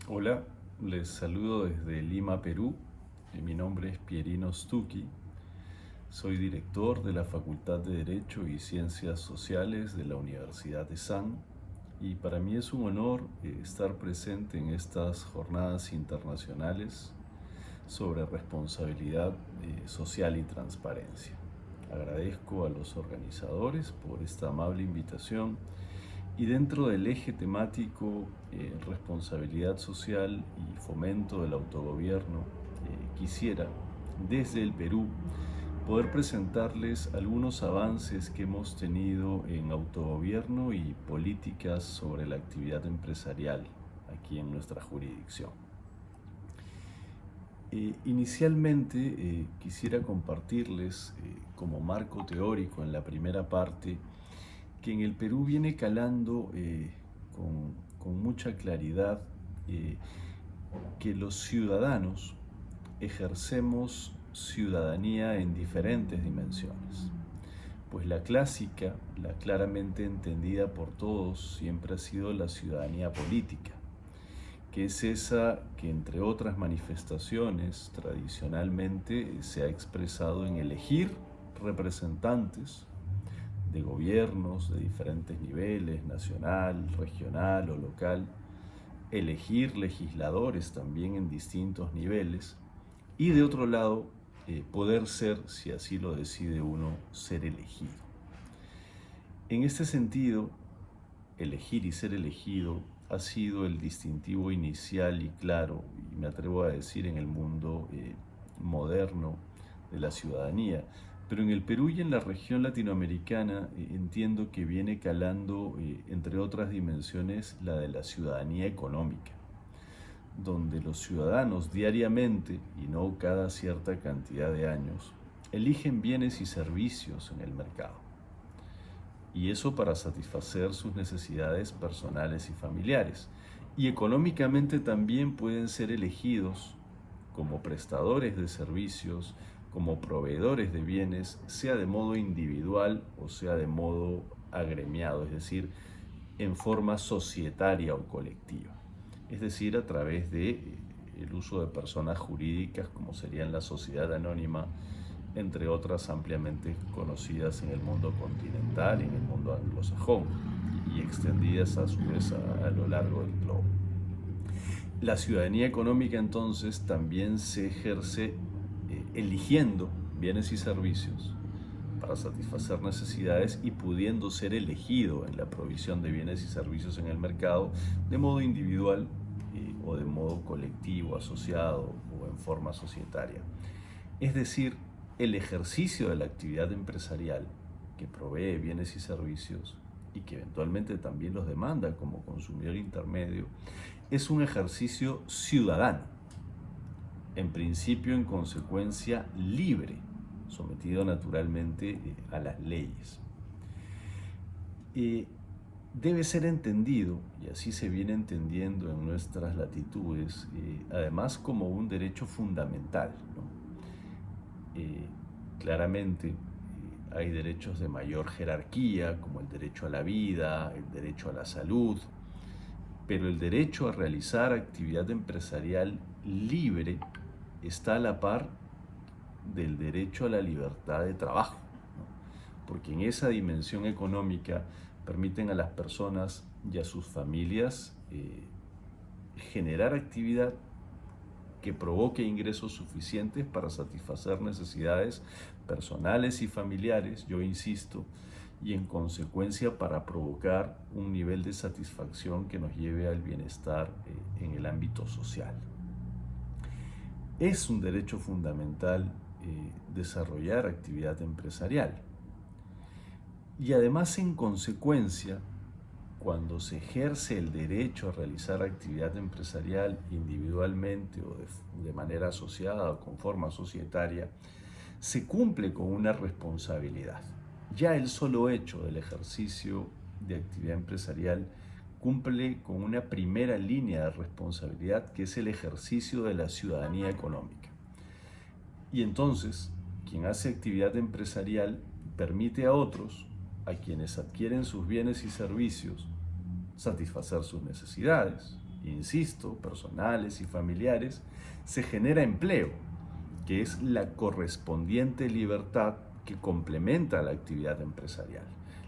Hola, les saludo desde Lima, Perú. Mi nombre es Pierino Stucchi. Soy director de la Facultad de Derecho y Ciencias Sociales de la Universidad de San. Y para mí es un honor estar presente en estas jornadas internacionales sobre responsabilidad social y transparencia. Agradezco a los organizadores por esta amable invitación y dentro del eje temático responsabilidad social y fomento del autogobierno, quisiera desde el Perú poder presentarles algunos avances que hemos tenido en autogobierno y políticas sobre la actividad empresarial aquí en nuestra jurisdicción. Inicialmente quisiera compartirles como marco teórico en la primera parte que en el Perú viene calando con mucha claridad eh, que los ciudadanos ejercemos ciudadanía en diferentes dimensiones. Pues la clásica, la claramente entendida por todos, siempre ha sido la ciudadanía política, que es esa que entre otras manifestaciones tradicionalmente se ha expresado en elegir representantes de gobiernos de diferentes niveles, nacional, regional o local, elegir legisladores también en distintos niveles y de otro lado poder ser, si así lo decide uno, ser elegido. En este sentido, elegir y ser elegido ha sido el distintivo inicial y claro, y me atrevo a decir en el mundo moderno de la ciudadanía. Pero en el Perú y en la región latinoamericana entiendo que viene calando, entre otras dimensiones, la de la ciudadanía económica, donde los ciudadanos diariamente, y no cada cierta cantidad de años, eligen bienes y servicios en el mercado. Y eso para satisfacer sus necesidades personales y familiares. Y económicamente también pueden ser elegidos como prestadores de servicios, como proveedores de bienes, sea de modo individual o sea de modo agremiado, es decir, en forma societaria o colectiva. Es decir, a través de el uso de personas jurídicas como serían la sociedad anónima, entre otras ampliamente conocidas en el mundo continental y en el mundo anglosajón y extendidas a su vez a lo largo del globo. La ciudadanía económica entonces también se ejerce eligiendo bienes y servicios para satisfacer necesidades y pudiendo ser elegido en la provisión de bienes y servicios en el mercado de modo individual o de modo colectivo, asociado o en forma societaria. Es decir, el ejercicio de la actividad empresarial que provee bienes y servicios y que eventualmente también los demanda como consumidor intermedio, es un ejercicio ciudadano, en principio en consecuencia libre, sometido naturalmente a las leyes. Debe ser entendido, y así se viene entendiendo en nuestras latitudes, además como un derecho fundamental, ¿no? Claramente hay derechos de mayor jerarquía, como el derecho a la vida, el derecho a la salud, pero el derecho a realizar actividad empresarial libre está a la par del derecho a la libertad de trabajo, ¿no? Porque en esa dimensión económica permiten a las personas y a sus familias generar actividad que provoque ingresos suficientes para satisfacer necesidades personales y familiares, yo insisto, y en consecuencia para provocar un nivel de satisfacción que nos lleve al bienestar en el ámbito social. Es un derecho fundamental desarrollar actividad empresarial y además en consecuencia cuando se ejerce el derecho a realizar actividad empresarial individualmente o de manera asociada o con forma societaria, se cumple con una responsabilidad. Ya el solo hecho del ejercicio de actividad empresarial cumple con una primera línea de responsabilidad que es el ejercicio de la ciudadanía económica. Y entonces, quien hace actividad empresarial permite a otros, a quienes adquieren sus bienes y servicios, satisfacer sus necesidades, insisto, personales y familiares, se genera empleo, que es la correspondiente libertad que complementa la actividad empresarial.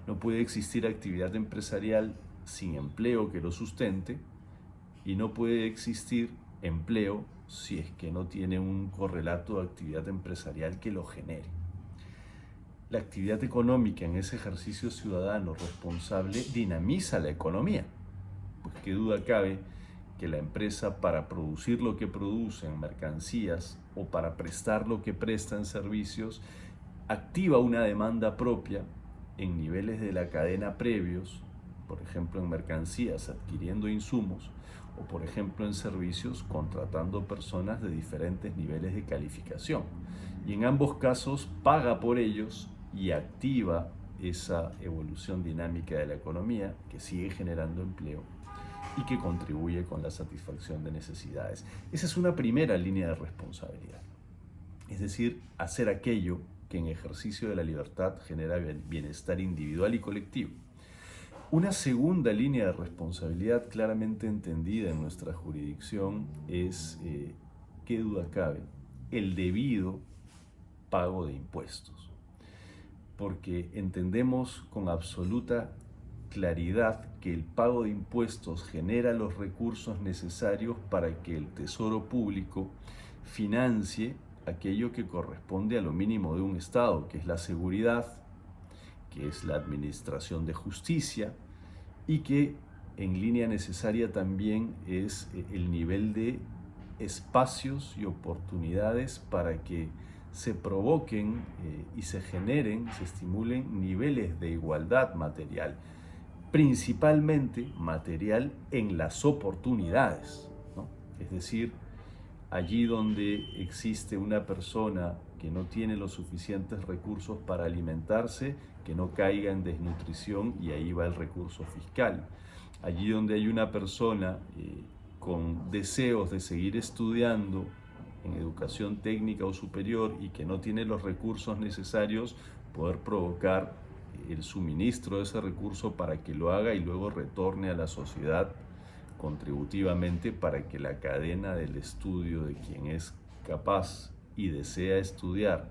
No puede existir actividad empresarial sin empleo que lo sustente, y no puede existir empleo si es que no tiene un correlato de actividad empresarial que lo genere. La actividad económica en ese ejercicio ciudadano responsable dinamiza la economía, pues qué duda cabe que la empresa, para producir lo que produce en mercancías o para prestar lo que presta en servicios, activa una demanda propia en niveles de la cadena previos, por ejemplo en mercancías adquiriendo insumos, o por ejemplo en servicios contratando personas de diferentes niveles de calificación. Y en ambos casos paga por ellos y activa esa evolución dinámica de la economía que sigue generando empleo y que contribuye con la satisfacción de necesidades. Esa es una primera línea de responsabilidad. Es decir, hacer aquello que en ejercicio de la libertad genera bienestar individual y colectivo. Una segunda línea de responsabilidad claramente entendida en nuestra jurisdicción es, qué duda cabe, el debido pago de impuestos. Porque entendemos con absoluta claridad que el pago de impuestos genera los recursos necesarios para que el Tesoro Público financie aquello que corresponde a lo mínimo de un Estado, que es la seguridad, que es la administración de justicia y que en línea necesaria también es el nivel de espacios y oportunidades para que se provoquen y se generen, se estimulen niveles de igualdad material, principalmente material en las oportunidades, ¿no? Es decir, allí donde existe una persona que no tiene los suficientes recursos para alimentarse, que no caiga en desnutrición, y ahí va el recurso fiscal. Allí donde hay una persona con deseos de seguir estudiando en educación técnica o superior y que no tiene los recursos necesarios, poder provocar el suministro de ese recurso para que lo haga y luego retorne a la sociedad contributivamente para que la cadena del estudio de quien es capaz y desea estudiar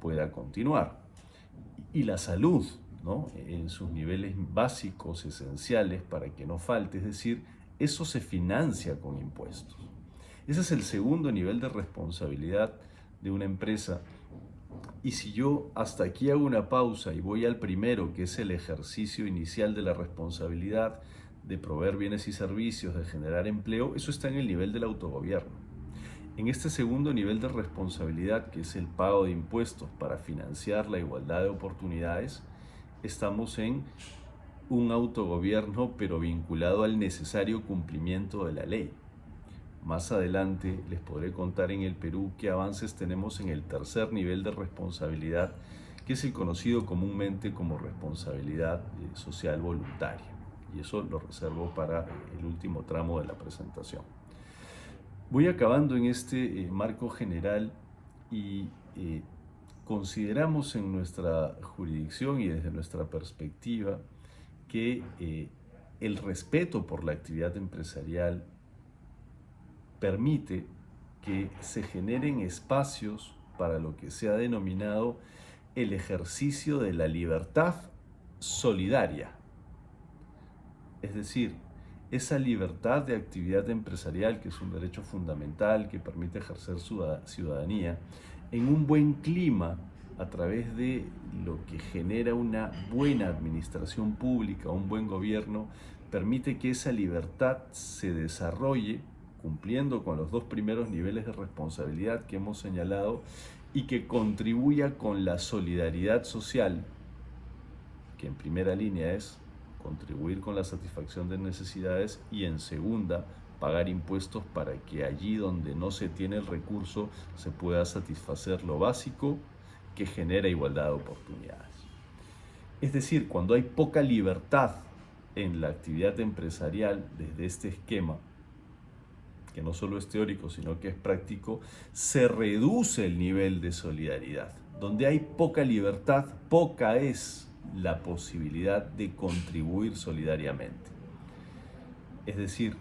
pueda continuar. Y la salud, ¿no?, en sus niveles básicos, esenciales, para que no falte, es decir, eso se financia con impuestos. Ese es el segundo nivel de responsabilidad de una empresa. Y si yo hasta aquí hago una pausa y voy al primero, que es el ejercicio inicial de la responsabilidad de proveer bienes y servicios, de generar empleo, eso está en el nivel del autogobierno. En este segundo nivel de responsabilidad, que es el pago de impuestos para financiar la igualdad de oportunidades, estamos en un autogobierno pero vinculado al necesario cumplimiento de la ley. Más adelante les podré contar en el Perú qué avances tenemos en el tercer nivel de responsabilidad, que es el conocido comúnmente como responsabilidad social voluntaria. Y eso lo reservo para el último tramo de la presentación. Voy acabando en este marco general y consideramos en nuestra jurisdicción y desde nuestra perspectiva que el respeto por la actividad empresarial permite que se generen espacios para lo que se ha denominado el ejercicio de la libertad solidaria. Es decir, esa libertad de actividad empresarial, que es un derecho fundamental que permite ejercer su ciudadanía, en un buen clima, a través de lo que genera una buena administración pública, un buen gobierno, permite que esa libertad se desarrolle cumpliendo con los dos primeros niveles de responsabilidad que hemos señalado y que contribuya con la solidaridad social, que en primera línea es contribuir con la satisfacción de necesidades y en segunda, pagar impuestos para que allí donde no se tiene el recurso se pueda satisfacer lo básico que genera igualdad de oportunidades. Es decir, cuando hay poca libertad en la actividad empresarial desde este esquema, que no solo es teórico, sino que es práctico, se reduce el nivel de solidaridad. Donde hay poca libertad, poca es la posibilidad de contribuir solidariamente. Es decir,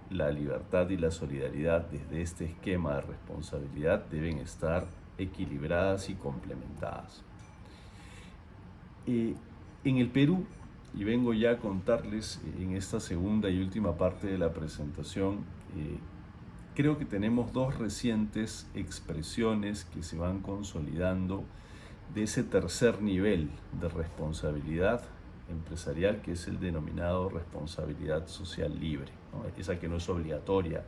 la libertad y la solidaridad desde este esquema de responsabilidad deben estar equilibradas y complementadas. En el Perú, y vengo ya a contarles en esta segunda y última parte de la presentación, creo que tenemos dos recientes expresiones que se van consolidando de ese tercer nivel de responsabilidad empresarial, que es el denominado responsabilidad social libre, ¿no? Esa que no es obligatoria,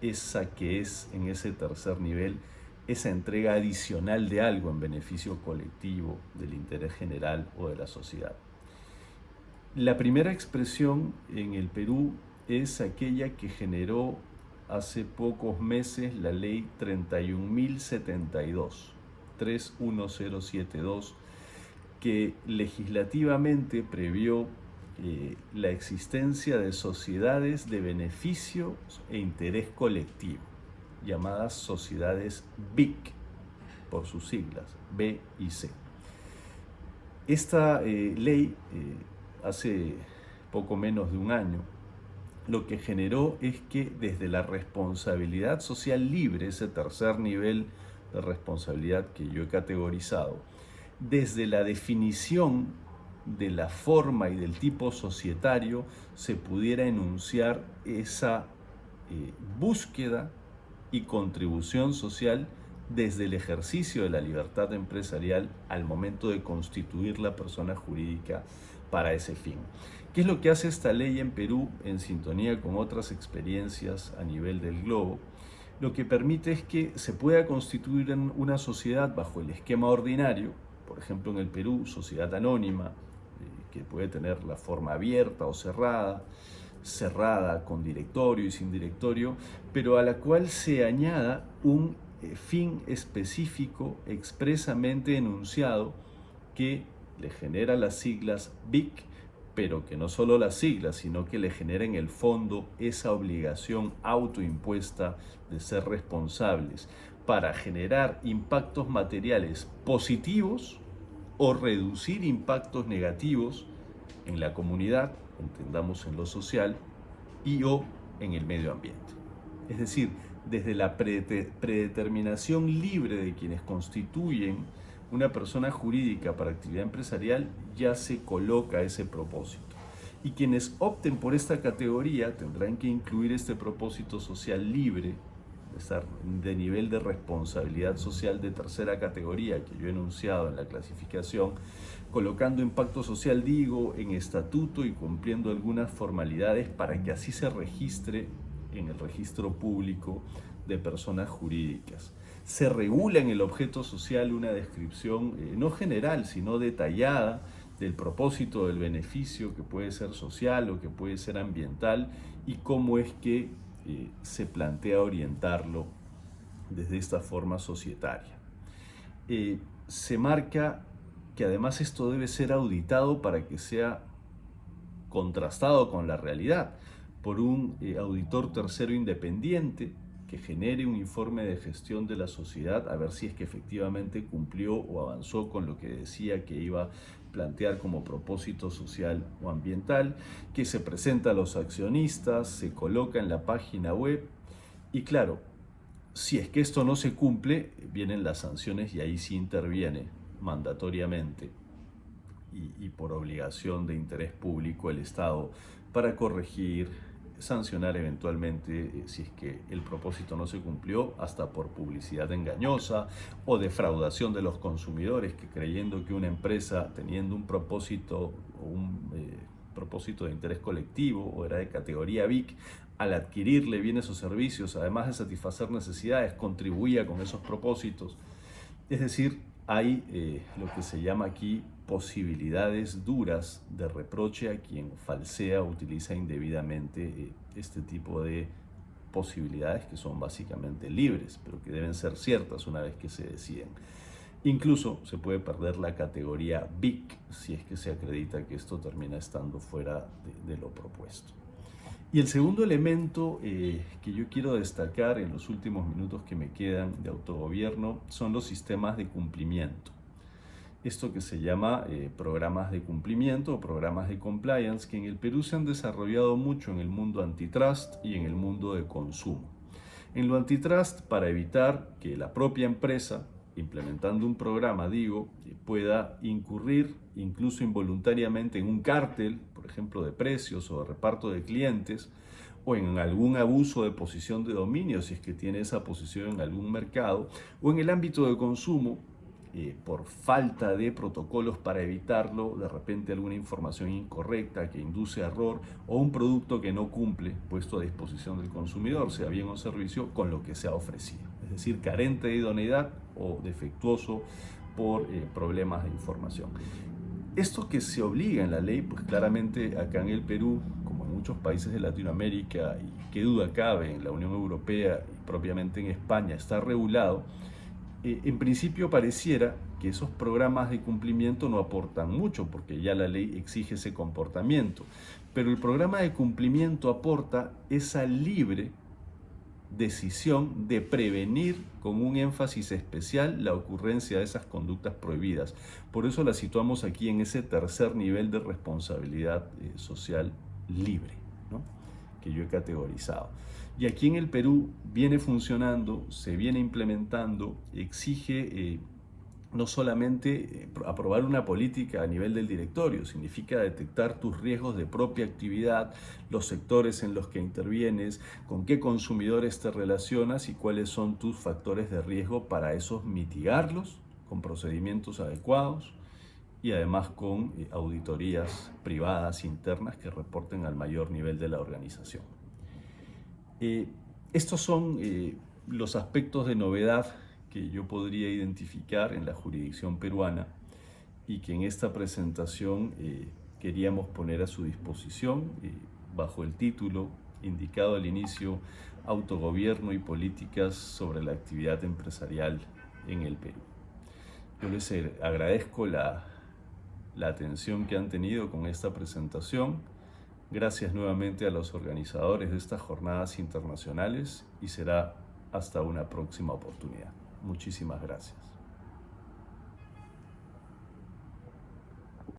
esa que es en ese tercer nivel, esa entrega adicional de algo en beneficio colectivo, del interés general o de la sociedad. La primera expresión en el Perú es aquella que generó hace pocos meses la ley 31072, que legislativamente previó la existencia de sociedades de beneficio e interés colectivo, llamadas sociedades BIC, por sus siglas, B y C. Esta ley, hace poco menos de un año, lo que generó es que desde la responsabilidad social libre, ese tercer nivel de responsabilidad que yo he categorizado, desde la definición de la forma y del tipo societario se pudiera enunciar esa búsqueda y contribución social desde el ejercicio de la libertad empresarial al momento de constituir la persona jurídica para ese fin. ¿Qué es lo que hace esta ley en Perú en sintonía con otras experiencias a nivel del globo? Lo que permite es que se pueda constituir en una sociedad bajo el esquema ordinario, por ejemplo en el Perú, sociedad anónima, que puede tener la forma abierta o cerrada con directorio y sin directorio, pero a la cual se añada un fin específico expresamente enunciado que le genera las siglas BIC, pero que no solo las siglas, sino que le genera en el fondo esa obligación autoimpuesta de ser responsables para generar impactos materiales positivos o reducir impactos negativos en la comunidad, entendamos en lo social, y o en el medio ambiente. Es decir, desde la predeterminación libre de quienes constituyen una persona jurídica para actividad empresarial, ya se coloca ese propósito. Y quienes opten por esta categoría tendrán que incluir este propósito social libre, de nivel de responsabilidad social de tercera categoría que yo he enunciado en la clasificación, colocando impacto social, digo, en estatuto y cumpliendo algunas formalidades para que así se registre en el registro público de personas jurídicas. Se regula en el objeto social una descripción no general, sino detallada del propósito del beneficio, que puede ser social o que puede ser ambiental, y cómo es que se plantea orientarlo desde esta forma societaria. Se marca que además esto debe ser auditado para que sea contrastado con la realidad por un auditor tercero independiente que genere un informe de gestión de la sociedad a ver si es que efectivamente cumplió o avanzó con lo que decía que iba a plantear como propósito social o ambiental, que se presenta a los accionistas, se coloca en la página web y claro, si es que esto no se cumple, vienen las sanciones y ahí sí interviene mandatoriamente y por obligación de interés público el Estado para corregir, sancionar eventualmente si es que el propósito no se cumplió, hasta por publicidad engañosa o defraudación de los consumidores que, creyendo que una empresa teniendo un propósito o un propósito de interés colectivo o era de categoría BIC, al adquirirle bienes o servicios, además de satisfacer necesidades, contribuía con esos propósitos. Es decir, hay lo que se llama aquí posibilidades duras de reproche a quien falsea o utiliza indebidamente este tipo de posibilidades que son básicamente libres, pero que deben ser ciertas una vez que se deciden. Incluso se puede perder la categoría BIC si es que se acredita que esto termina estando fuera de lo propuesto. Y el segundo elemento que yo quiero destacar en los últimos minutos que me quedan de autogobierno son los sistemas de cumplimiento. esto que se llama programas de cumplimiento o programas de compliance, que en el Perú se han desarrollado mucho en el mundo antitrust y en el mundo de consumo. En lo antitrust, para evitar que la propia empresa, implementando un programa, pueda incurrir incluso involuntariamente en un cártel, por ejemplo, de precios o de reparto de clientes, o en algún abuso de posición de dominio, si es que tiene esa posición en algún mercado, o en el ámbito de consumo, por falta de protocolos para evitarlo, de repente alguna información incorrecta que induce error o un producto que no cumple puesto a disposición del consumidor, sea bien o servicio, con lo que se ha ofrecido. Es decir, carente de idoneidad o defectuoso por problemas de información. Esto que se obliga en la ley, pues claramente acá en el Perú, como en muchos países de Latinoamérica, y qué duda cabe en la Unión Europea y propiamente en España, está regulado. En principio pareciera que esos programas de cumplimiento no aportan mucho porque ya la ley exige ese comportamiento, pero el programa de cumplimiento aporta esa libre decisión de prevenir con un énfasis especial la ocurrencia de esas conductas prohibidas. Por eso la situamos aquí en ese tercer nivel de responsabilidad social libre, ¿no?, que yo he categorizado. Y aquí en el Perú viene funcionando, se viene implementando, exige no solamente aprobar una política a nivel del directorio, significa detectar tus riesgos de propia actividad, los sectores en los que intervienes, con qué consumidores te relacionas y cuáles son tus factores de riesgo para esos mitigarlos con procedimientos adecuados y además con auditorías privadas internas que reporten al mayor nivel de la organización. Estos son los aspectos de novedad que yo podría identificar en la jurisdicción peruana y que en esta presentación queríamos poner a su disposición bajo el título indicado al inicio: Autogobierno y políticas sobre la actividad empresarial en el Perú. Yo les agradezco la atención que han tenido con esta presentación. Gracias nuevamente a los organizadores de estas jornadas internacionales y será hasta una próxima oportunidad. Muchísimas gracias.